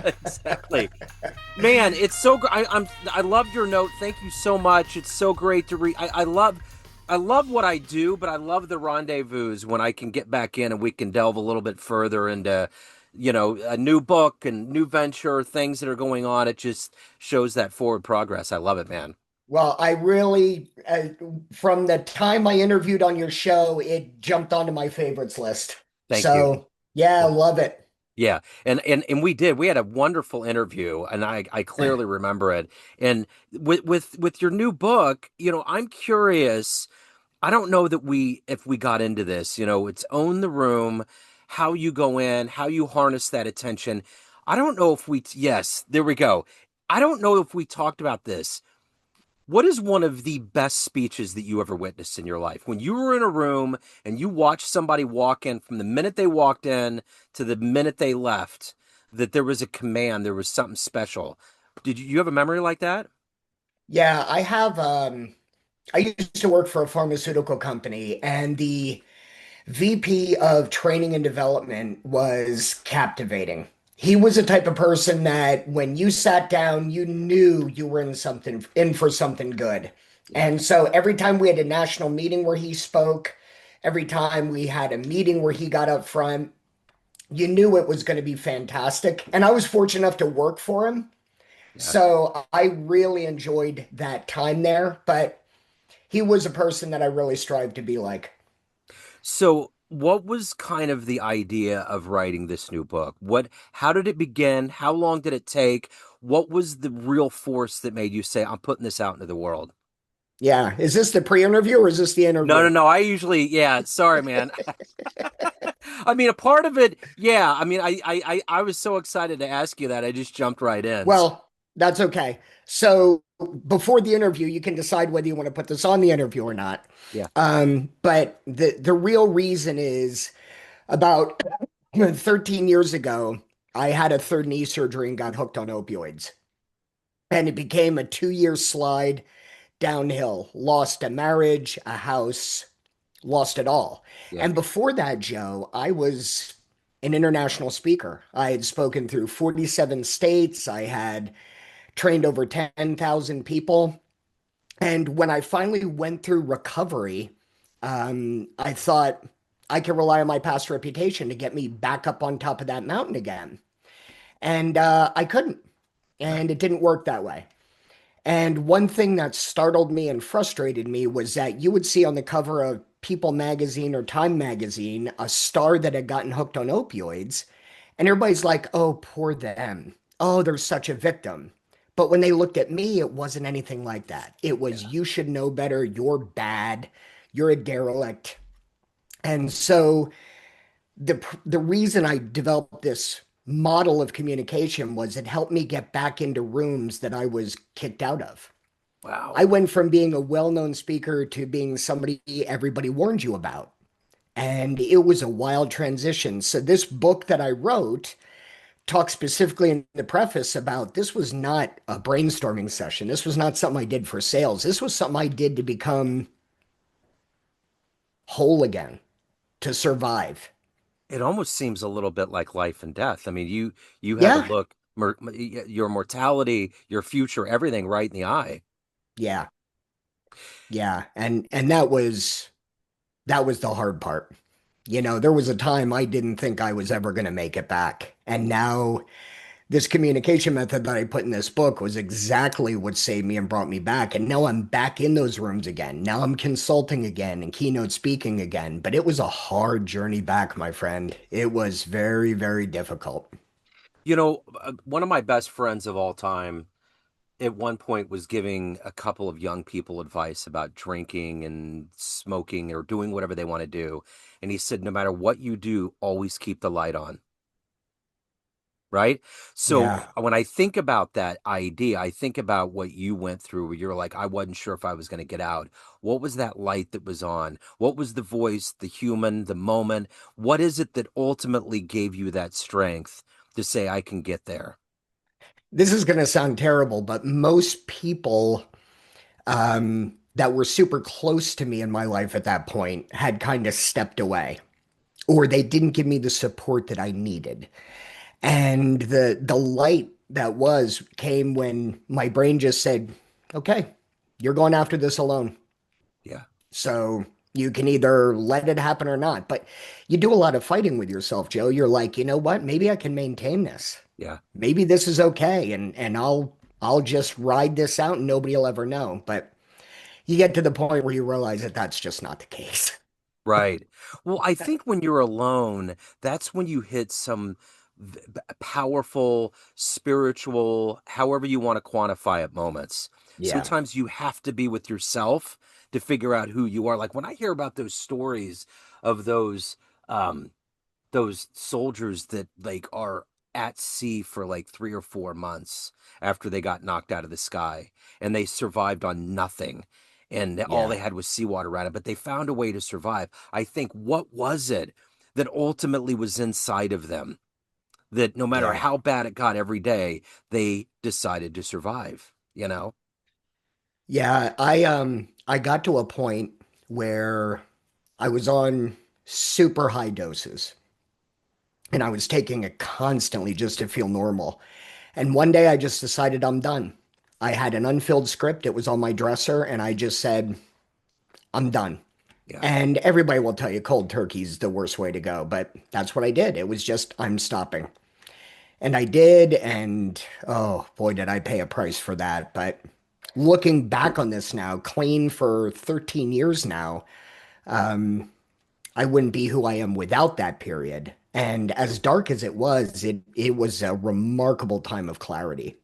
Exactly. Man, it's so great. I love your note. Thank you so much. It's so great to read. I love what I do, but I love the rendezvous when I can get back in and we can delve a little bit further into, a new book and new venture, things that are going on. It just shows that forward progress. I love it, man. Well, I really, from the time I interviewed on your show, it jumped onto my favorites list. Thank you. So, yeah, I love it. Yeah, and we did. We had a wonderful interview, and I clearly remember it. And with your new book, I'm curious. I don't know that we if we got into this, it's own the room, how you go in, how you harness that attention. I don't know if yes, there we go. I don't know if we talked about this. What is one of the best speeches that you ever witnessed in your life? When you were in a room and you watched somebody walk in from the minute they walked in to the minute they left, that there was a command, there was something special. Did you have a memory like that? Yeah, I used to work for a pharmaceutical company, and the VP of training and development was captivating. He was the type of person that when you sat down, you knew you were in for something good. Yeah. And so every time we had a national meeting where he spoke, every time we had a meeting where he got up front, you knew it was going to be fantastic. And I was fortunate enough to work for him. Yeah. So I really enjoyed that time there, but he was a person that I really strived to be like. So, what was kind of the idea of writing this new book? How did it begin? How long did it take? What was the real force that made you say, I'm putting this out into the world? Yeah. Is this the pre-interview or is this the No, no, interview? no. I usually, yeah, sorry, man. I mean, a part of it, yeah. I mean, I was so excited to ask you that I just jumped right in. Well, that's okay. So before the interview, you can decide whether you want to put this on the interview or not. Yeah, But the real reason is about 13 years ago, I had a third knee surgery and got hooked on opioids. And it became a 2 year slide downhill. Lost a marriage, a house, lost it all. yeah. And before that, Joe, I was an international speaker. I had spoken through 47 states. I had trained over 10,000 people. And when I finally went through recovery, I thought I could rely on my past reputation to get me back up on top of that mountain again. And I couldn't. Right. And it didn't work that way. And one thing that startled me and frustrated me was that you would see on the cover of People magazine or Time magazine a star that had gotten hooked on opioids. And everybody's like, oh, poor them. Oh, they're such a victim. But when they looked at me, it wasn't anything like that. It was, Yeah. you should know better. You're bad. You're a derelict. And so the reason I developed this model of communication was it helped me get back into rooms that I was kicked out of. I Wow. went from being a well-known speaker to being somebody everybody warned you about. And it was a wild transition. So this book that I wrote talks specifically in the preface about this was not a brainstorming session. This was not something I did for sales. This was something I did to become whole again, to survive. It almost seems a little bit like life and death. I mean, you had to Yeah, look your mortality, your future, everything right in the eye. yeah, yeah. And that was the hard part. You know, there was a time I didn't think I was ever going to make it back. And now this communication method that I put in this book was exactly what saved me and brought me back. And now I'm back in those rooms again. Now I'm consulting again and keynote speaking again. But it was a hard journey back, my friend. It was very, very difficult. One of my best friends of all time at one point was giving a couple of young people advice about drinking and smoking or doing whatever they want to do. And he said, no matter what you do, always keep the light on. Right. So Yeah. when I think about that idea, I think about what you went through where you're like, I wasn't sure if I was going to get out. What was that light that was on? What was the voice, the human, the moment? What is it that ultimately gave you that strength to say, I can get there? This is going to sound terrible, but most people that were super close to me in my life at that point had kind of stepped away, or they didn't give me the support that I needed. And the light that was came when my brain just said, "Okay, you're going after this alone." Yeah. So you can either let it happen or not. But you do a lot of fighting with yourself, Joe. You're like, you know what? Maybe I can maintain this. Yeah. Maybe this is okay, and I'll just ride this out and nobody will ever know. But you get to the point where you realize that that's just not the case. Right. Well, I think when you're alone, that's when you hit some powerful, spiritual, however you want to quantify it, moments. Yeah, Sometimes you have to be with yourself to figure out who you are. Like when I hear about those stories of um, those soldiers that like are at sea for like 3 or 4 months after they got knocked out of the sky and they survived on nothing and all yeah, they had was seawater around it, but they found a way to survive. I think, what was it that ultimately was inside of them that no matter yeah. how bad it got every day, they decided to survive, you know? Yeah, I got to a point where I was on super high doses and I was taking it constantly just to feel normal. And one day I just decided I'm done. I had an unfilled script, it was on my dresser, and I just said, I'm done. Yeah. And everybody will tell you cold turkey is the worst way to go, but that's what I did. It was just, I'm stopping. And I did, and oh boy, did I pay a price for that. But looking back on this now, clean for 13 years now, I wouldn't be who I am without that period. And as dark as it was a remarkable time of clarity.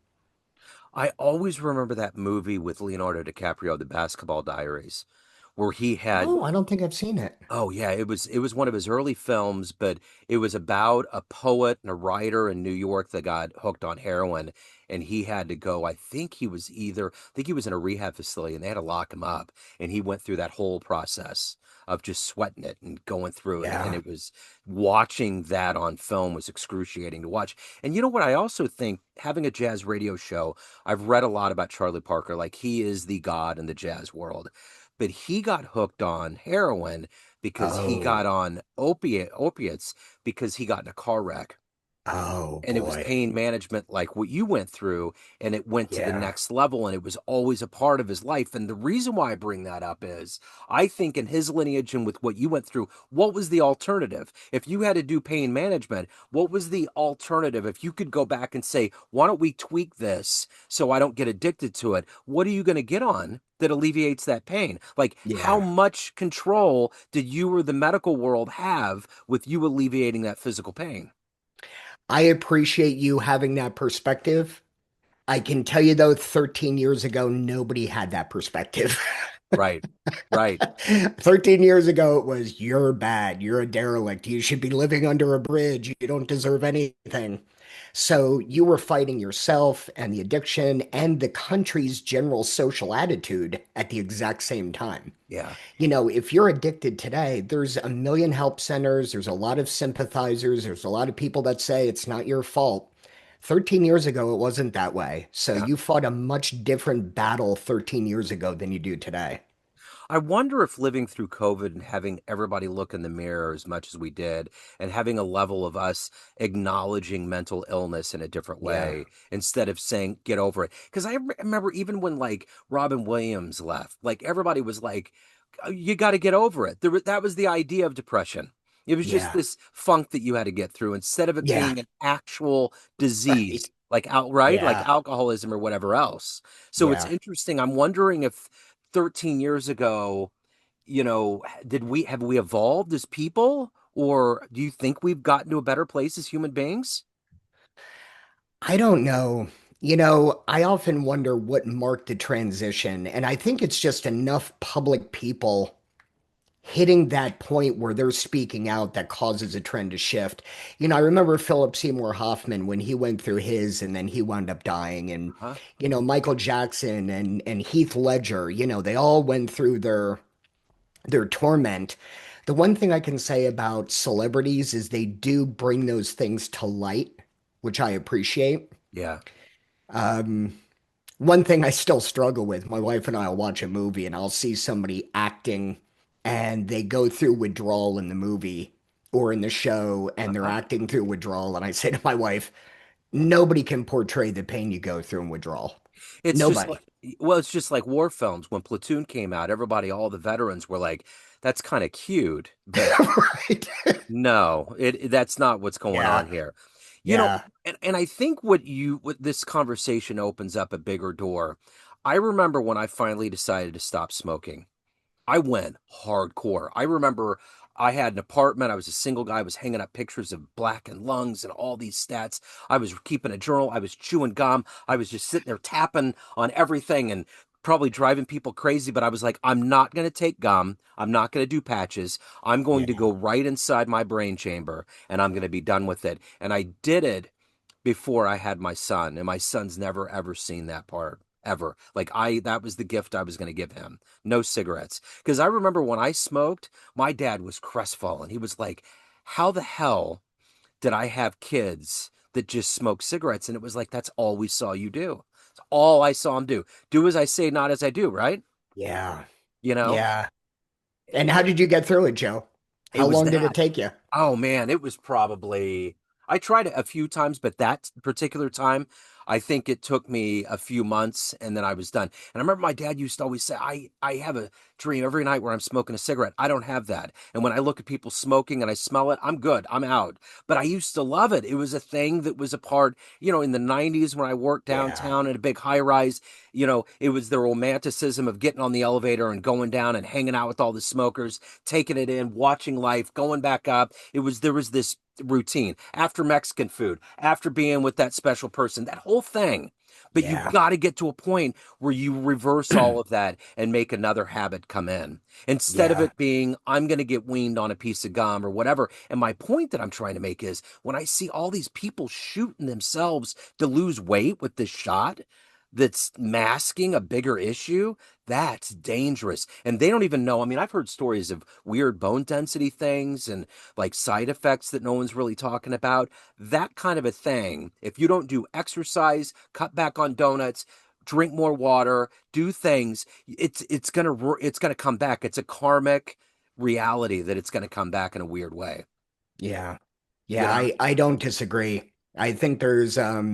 I always remember that movie with Leonardo DiCaprio, The Basketball Diaries, where he had. Oh, I don't think I've seen it. Oh yeah, it was one of his early films, but it was about a poet and a writer in New York that got hooked on heroin, and he had to go. I think he was in a rehab facility, and they had to lock him up, and he went through that whole process of just sweating it and going through it, and Yeah. it was watching that on film was excruciating to watch. And you know what? I also think having a jazz radio show, I've read a lot about Charlie Parker, like he is the god in the jazz world, but he got hooked on heroin because he got Oh, on opiates because he got in a car wreck oh and it was boy. pain management like what you went through, and it went to the Yeah. next level, and it was always a part of his life. And the reason why I bring that up is I think in his lineage and with what you went through, what was the alternative? If you had to do pain management, what was the alternative? If you could go back and say, why don't we tweak this so I don't get addicted to it, what are you going to get on that alleviates that pain? Like, how Yeah. much control did you or the medical world have with you alleviating that physical pain? I appreciate you having that perspective. I can tell you though, 13 years ago, nobody had that perspective. Right. Right. 13 years ago, it was you're bad, you're a derelict, you should be living under a bridge, you don't deserve anything. So you were fighting yourself and the addiction and the country's general social attitude at the exact same time. Yeah. You know, if you're addicted today, there's a million help centers, there's a lot of sympathizers, there's a lot of people that say it's not your fault. 13 years ago, it wasn't that way. So Yeah. you fought a much different battle 13 years ago than you do today. I wonder if living through COVID and having everybody look in the mirror as much as we did, and having a level of us acknowledging mental illness in a different Yeah. way instead of saying, get over it. Because I remember even when like Robin Williams left, like everybody was like, you got to get over it. That was the idea of depression. It was just Yeah. this funk that you had to get through instead of it Yeah. being an actual Right. disease, like outright, like Yeah. alcoholism or whatever else. So it's Yeah. interesting. I'm wondering if 13 years ago, did we have we evolved as people, or do you think we've gotten to a better place as human beings? I don't know. You know, I often wonder what marked the transition. And I think it's just enough public people hitting that point where they're speaking out that causes a trend to shift. You know, I remember Philip Seymour Hoffman when he went through his and then he wound up dying. And, Huh? you know, Michael Jackson and Heath Ledger, you know, they all went through their torment. The one thing I can say about celebrities is they do bring those things to light, which I appreciate. Yeah. Um, One thing I still struggle with, my wife and I will watch a movie and I'll see somebody acting and they go through withdrawal in the movie. or in the show and they're Uh-huh. acting through withdrawal. And I say to my wife, nobody can portray the pain you go through in withdrawal. It's just Nobody. like, well, it's just like war films. When Platoon came out, everybody, all the veterans were like, that's kind of cute, but Right. no, that's not what's going on Yeah. here. You know, Yeah. and I think what this conversation opens up a bigger door. I remember when I finally decided to stop smoking. I went hardcore. I remember I had an apartment. I was a single guy. I was hanging up pictures of blackened lungs and all these stats. I was keeping a journal. I was chewing gum. I was just sitting there tapping on everything and probably driving people crazy. But I was like, I'm not going to take gum. I'm not going to do patches. I'm going to Yeah. go right inside my brain chamber and I'm going to be done with it. And I did it before I had my son, and my son's never ever seen that part ever. Like that was the gift I was going to give him. No cigarettes. Because I remember when I smoked, my dad was crestfallen. He was like, "How the hell did I have kids that just smoke cigarettes?" And it was like, that's all we saw you do. It's all I saw him do. Do as I say, not as I do, right? Yeah. You know, Yeah. And how did you get through it, Joe? it How was long did that. it take you? Oh man, it was probably I tried it a few times, but that particular time, I think it took me a few months and then I was done. And I remember my dad used to always say, I have a dream every night where I'm smoking a cigarette. I don't have that. And when I look at people smoking and I smell it, I'm good. I'm out. But I used to love it. It was a thing that was a part, in the 90s when I worked Yeah. downtown in a big high rise, it was the romanticism of getting on the elevator and going down and hanging out with all the smokers, taking it in, watching life, going back up. There was this routine after Mexican food, after being with that special person, that whole thing. But you Yeah. got to get to a point where you reverse all of that and make another habit come in instead of Yeah. it being, I'm going to get weaned on a piece of gum or whatever. And my point that I'm trying to make is when I see all these people shooting themselves to lose weight with this shot that's masking a bigger issue, that's dangerous. And they don't even know. I mean, I've heard stories of weird bone density things and like side effects that no one's really talking about. That kind of a thing. If you don't do exercise, cut back on donuts, drink more water, do things, it's gonna come back. It's a karmic reality that it's gonna come back in a weird way. Yeah. You Yeah. know? I don't disagree. I think there's a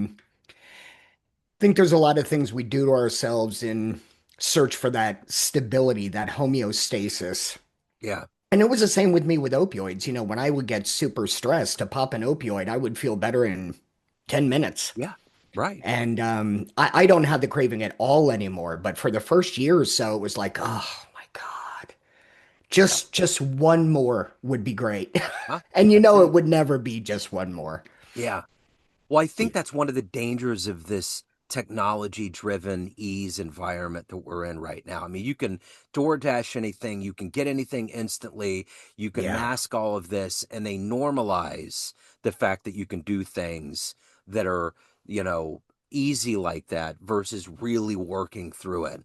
lot of things we do to ourselves in search for that stability, that homeostasis. Yeah. And it was the same with me with opioids. When I would get super stressed to pop an opioid, I would feel better in 10 minutes. Yeah. Right. And I don't have the craving at all anymore. But for the first year or so, it was like, oh my God, Yep. just one more would be great. Huh? And That's it it. would never be just one more. Yeah. Well, I think that's one of the dangers of this technology driven ease environment that we're in right now. I mean, you can DoorDash anything, you can get anything instantly, you can Yeah, mask all of this, and they normalize the fact that you can do things that are, you know, easy like that versus really working through it.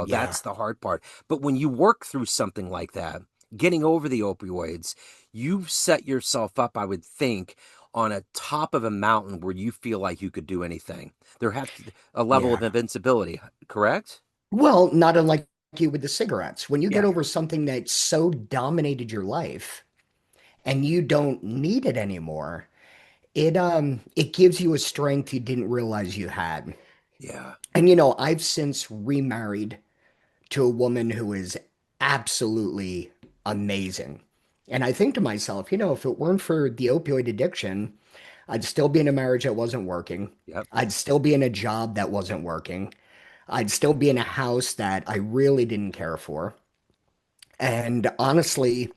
yeah, That's the hard part. But when you work through something like that, getting over the opioids, you've set yourself up, I would think, on a top of a mountain where you feel like you could do anything. There has to a level yeah. of invincibility, correct? Well, not unlike you with the cigarettes. When you get Yeah, over something that so dominated your life and you don't need it anymore, it gives you a strength you didn't realize you had. yeah, And I've since remarried to a woman who is absolutely amazing. And I think to myself, if it weren't for the opioid addiction, I'd still be in a marriage that wasn't working. yep. I'd still be in a job that wasn't working. I'd still be in a house that I really didn't care for. And honestly,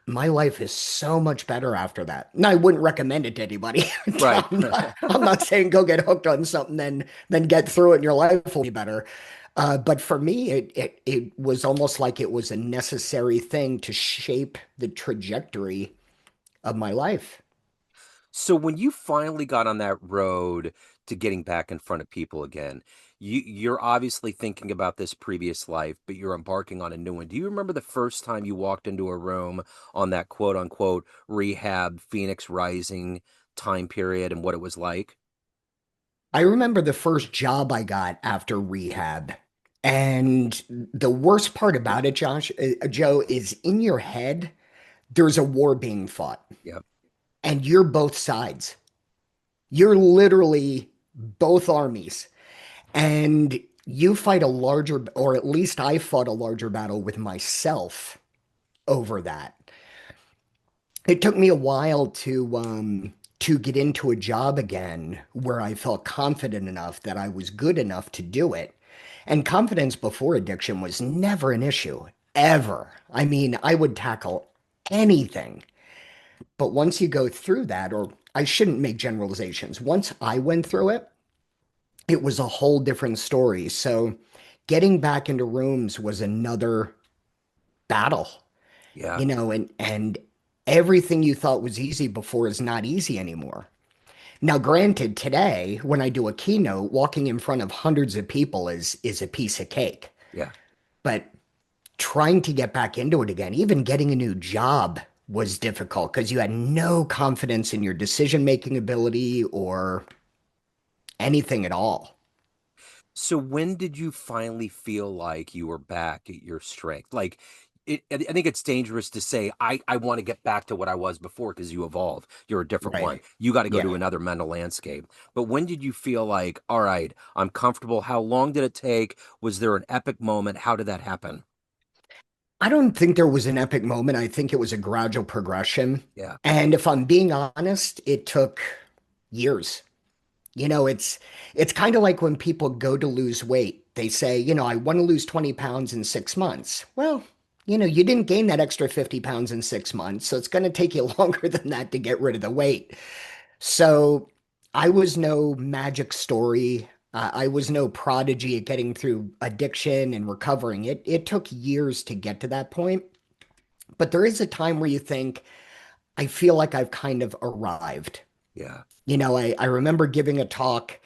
my life is so much better after that. And I wouldn't recommend it to anybody. Right. I'm not saying go get hooked on something, then get through it and your life will be better. But for me, it was almost like it was a necessary thing to shape the trajectory of my life. So when you finally got on that road to getting back in front of people again, you're obviously thinking about this previous life, but you're embarking on a new one. Do you remember the first time you walked into a room on that quote unquote rehab Phoenix Rising time period and what it was like? I remember the first job I got after rehab. And the worst part about it, Joe, is in your head. there's a war being fought, Yeah. and you're both sides. You're literally both armies, and you fight a larger, or at least I fought a larger battle with myself over that. It took me a while to get into a job again where I felt confident enough that I was good enough to do it. And confidence before addiction was never an issue, ever. I mean, I would tackle anything. But once you go through that, or I shouldn't make generalizations, once I went through it, it was a whole different story. So getting back into rooms was another battle, Yeah. you know, and everything you thought was easy before is not easy anymore. Now, granted, today when I do a keynote, walking in front of hundreds of people is a piece of cake. Yeah. But trying to get back into it again, even getting a new job was difficult because you had no confidence in your decision-making ability or anything at all. So when did you finally feel like you were back at your strength? Like I think it's dangerous to say I want to get back to what I was before because you evolve. You're a different Right. one. You got to go to Yeah. another mental landscape. But when did you feel like, all right, I'm comfortable? How long did it take? Was there an epic moment? How did that happen? I don't think there was an epic moment. I think it was a gradual progression. Yeah. And if I'm being honest, it took years. You know, it's kind of like when people go to lose weight. They say, I want to lose 20 pounds in 6 months. Well, you didn't gain that extra 50 pounds in 6 months, so it's going to take you longer than that to get rid of the weight. So I was no magic story. I was no prodigy at getting through addiction and recovering. It took years to get to that point. But there is a time where you think, I feel like I've kind of arrived. Yeah. I remember giving a talk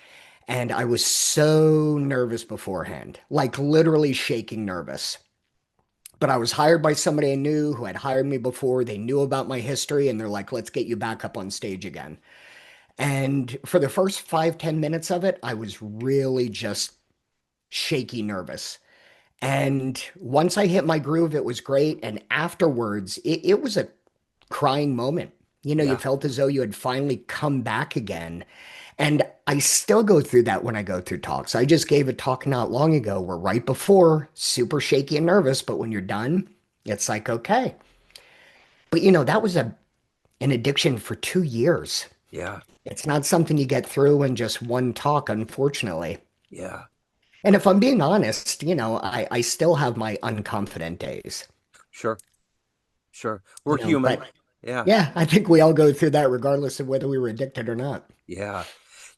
and I was so nervous beforehand, like literally shaking nervous. But I was hired by somebody I knew who had hired me before. They knew about my history and they're like, let's get you back up on stage again. And for the first 5, 10 minutes of it, I was really just shaky nervous. And once I hit my groove, it was great. And afterwards, it was a crying moment. You Yeah. felt as though you had finally come back again. And I still go through that when I go through talks. I just gave a talk not long ago where right before, super shaky and nervous, but when you're done, it's like, okay. But that was an addiction for 2 years. Yeah. It's not something you get through in just one talk, unfortunately. Yeah. And if I'm being honest, I still have my unconfident days, Sure. Sure. We're human. but Yeah. yeah, I think we all go through that regardless of whether we were addicted or not. Yeah.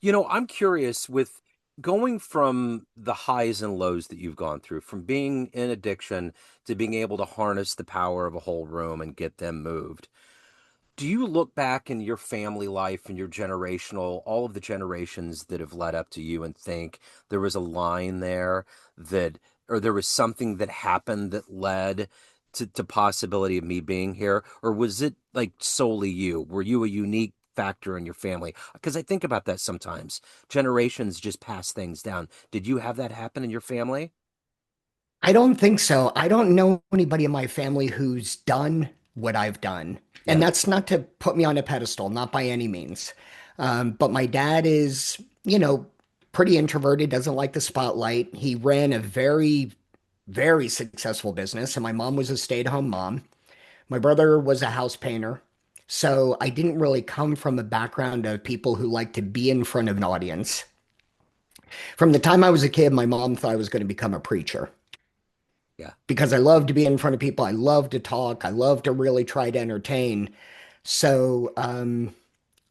I'm curious with going from the highs and lows that you've gone through, from being in addiction to being able to harness the power of a whole room and get them moved. Do you look back in your family life and your generational, all of the generations that have led up to you and think there was a line there that, or there was something that happened that led to possibility of me being here? Or was it like solely you? Were you a unique factor in your family? Because I think about that sometimes. Generations just pass things down. Did you have that happen in your family? I don't think so. I don't know anybody in my family who's done what I've done. And Yeah, that's not to put me on a pedestal, not by any means. But my dad is, pretty introverted, doesn't like the spotlight. He ran a very, very successful business, and my mom was a stay-at-home mom. My brother was a house painter. So I didn't really come from a background of people who like to be in front of an audience. From the time I was a kid, my mom thought I was going to become a preacher yeah, because I love to be in front of people. I love to talk. I love to really try to entertain. So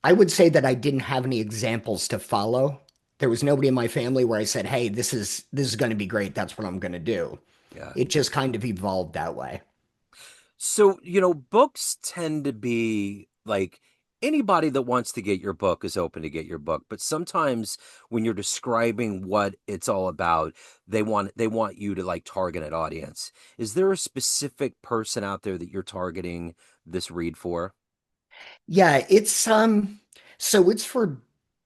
I would say that I didn't have any examples to follow. There was nobody in my family where I said, "Hey, this is going to be great. That's what I'm going to do." yeah. It just kind of evolved that way. So, books tend to be like anybody that wants to get your book is open to get your book, but sometimes when you're describing what it's all about, they want you to like target an audience. Is there a specific person out there that you're targeting this read for? Yeah, so it's for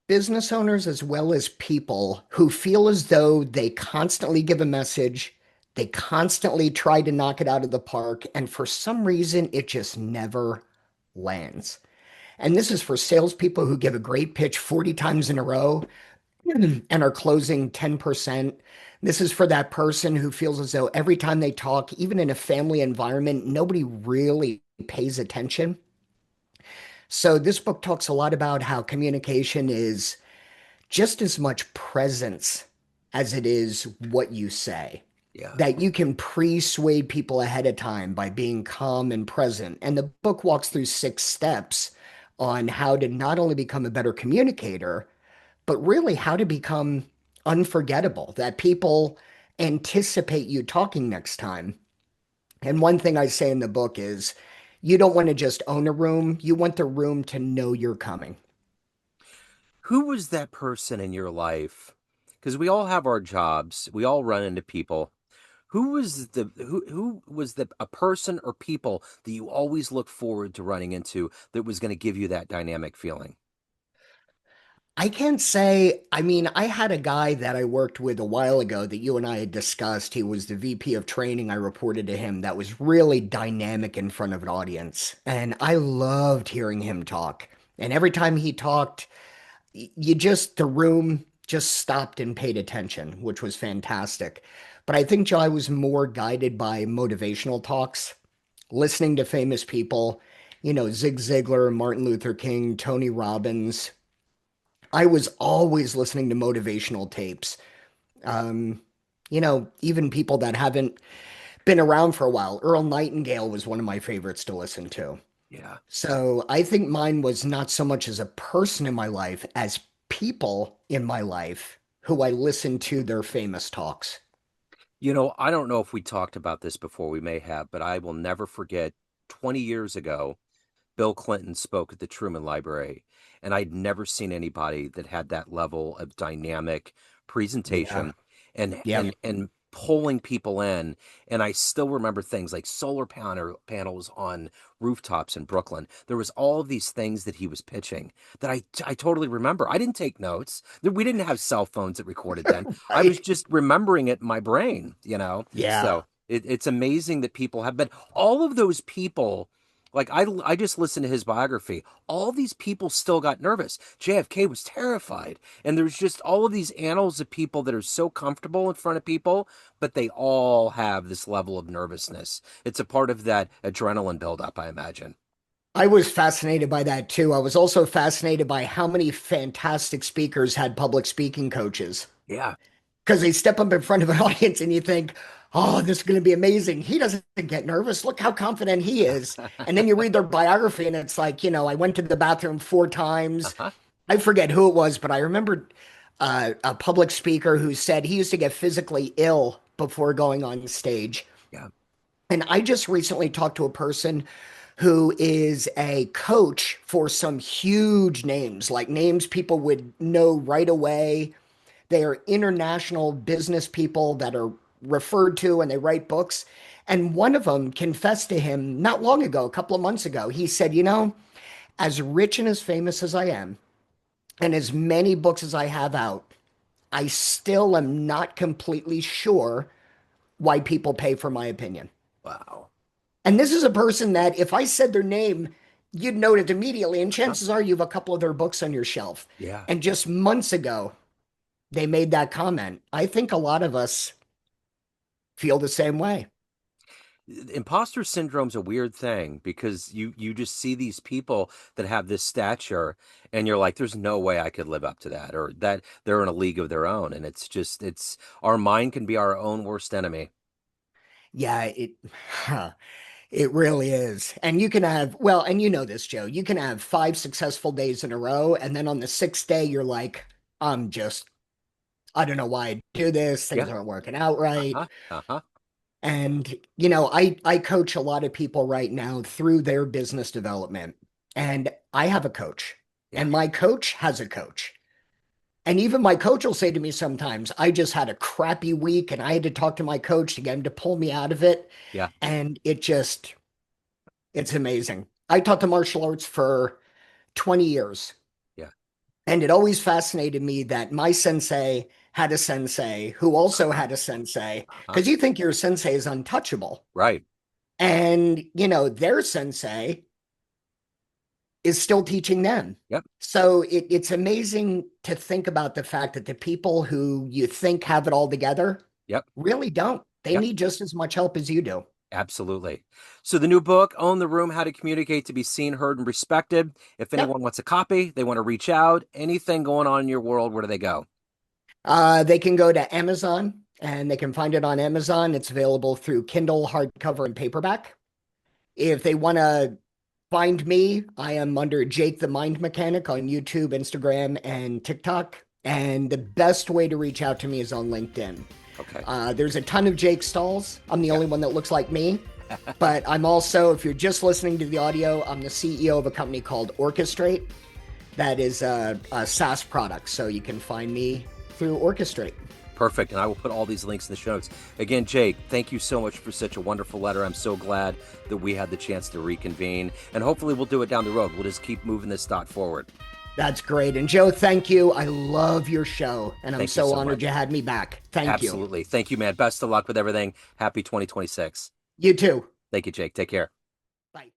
business owners as well as people who feel as though they constantly give a message, They constantly try to knock it out of the park, and for some reason, it just never lands. And this is for salespeople who give a great pitch 40 times in a row and are closing 10%. This is for that person who feels as though every time they talk, even in a family environment, nobody really pays attention. So, this book talks a lot about how communication is just as much presence as it is what you say. Yeah. That you can pre-suade people ahead of time by being calm and present. And the book walks through 6 steps on how to not only become a better communicator, but really how to become unforgettable, that people anticipate you talking next time. And one thing I say in the book is you don't want to just own a room, you want the room to know you're coming. Who was that person in your life? Because we all have our jobs, we all run into people. Who was the a person or people that you always look forward to running into that was going to give you that dynamic feeling? I can't say, I mean, I had a guy that I worked with a while ago that you and I had discussed. He was the VP of training. I reported to him that was really dynamic in front of an audience. And I loved hearing him talk. And every time he talked, the room just stopped and paid attention, which was fantastic. But I think, Joe, I was more guided by motivational talks, listening to famous people, Zig Ziglar, Martin Luther King, Tony Robbins. I was always listening to motivational tapes. Um, even people that haven't been around for a while. Earl Nightingale was one of my favorites to listen to. Yeah. So I think mine was not so much as a person in my life as people in my life who I listened to their famous talks. I don't know if we talked about this before, we may have, but I will never forget 20 years ago, Bill Clinton spoke at the Truman Library, and I'd never seen anybody that had that level of dynamic Yeah. presentation Yep. and pulling people in. And I still remember things like solar panels on rooftops in Brooklyn. There was all of these things that he was pitching that I totally remember. I didn't take notes. We didn't have cell phones that recorded then. I was Right. just remembering it in my brain. Yeah. So it's amazing that people have been all of those people like I just listened to his biography. All these people still got nervous. JFK was terrified. And there's just all of these annals of people that are so comfortable in front of people, but they all have this level of nervousness. It's a part of that adrenaline buildup, I imagine. I was fascinated by that too. I was also fascinated by how many fantastic speakers had public speaking coaches. Yeah. Because they step up in front of an audience and you think, oh, this is going to be amazing. He doesn't get nervous. Look how confident he is. And then you read their biography and it's like, I went to the bathroom 4 times. Uh-huh. I forget who it was, but I remember a public speaker who said he used to get physically ill before going on stage. Yeah. And I just recently talked to a person who is a coach for some huge names, like names people would know right away. They are international business people that are referred to and they write books. And one of them confessed to him not long ago, a couple of months ago. He said, as rich and as famous as I am, and as many books as I have out, I still am not completely sure why people pay for my opinion. Wow. And this is a person that if I said their name, you'd note it immediately. And Uh-huh. chances are you have a couple of their books on your shelf. Yeah. And just months ago, they made that comment. I think a lot of us feel the same way. Imposter syndrome's a weird thing because you just see these people that have this stature and you're like there's no way I could live up to that or that they're in a league of their own and it's our mind can be our own worst enemy. Yeah, it really is. And you can have, well, and you know this, Joe, you can have 5 successful days in a row, and then on the sixth day, you're like, I'm just, I don't know why I do this. Things Yeah. aren't working out right. Uh-huh. Uh-huh. And, I coach a lot of people right now through their business development. And I have a coach, Yeah. and my coach has a coach. And even my coach will say to me sometimes, I just had a crappy week and I had to talk to my coach to get him to pull me out of it. Yeah. And it's amazing. I taught the martial arts for 20 years. Yeah. And it always fascinated me that my sensei had a sensei who also had a sensei, Uh-huh. because you think your sensei is untouchable. Right. And, their sensei is still teaching them. Yep. So it's amazing to think about the fact that the people who you think have it all together Yep. really don't. They Yep. need just as much help as you do. Absolutely. So the new book, Own the Room, How to Communicate to be Seen, Heard, and Respected. If Yep. anyone wants a copy, they want to reach out, anything going on in your world, where do they go? They can go to Amazon and they can find it on Amazon. It's available through Kindle, hardcover, and paperback. If they want to find me, I am under Jake the Mind Mechanic on YouTube, Instagram, and TikTok. And the best way to reach out to me is on LinkedIn. Okay. There's a ton of Jake Stahls. I'm the Yeah. only one that looks like me. But I'm also, if you're just listening to the audio, I'm the CEO of a company called Orchestrate. That is a SaaS product. So you can find me through Orchestrate. Perfect. And I will put all these links in the show notes. Again, Jake, thank you so much for such a wonderful letter. I'm so glad that we had the chance to reconvene. And hopefully we'll do it down the road. We'll just keep moving this thought forward. That's great. And Joe, thank you. I love your show. And I'm Thank you so so honored much. you had me back. Thank you. Absolutely. Thank you, man. Best of luck with everything. Happy 2026. You too. Thank you, Jake. Take care. Bye.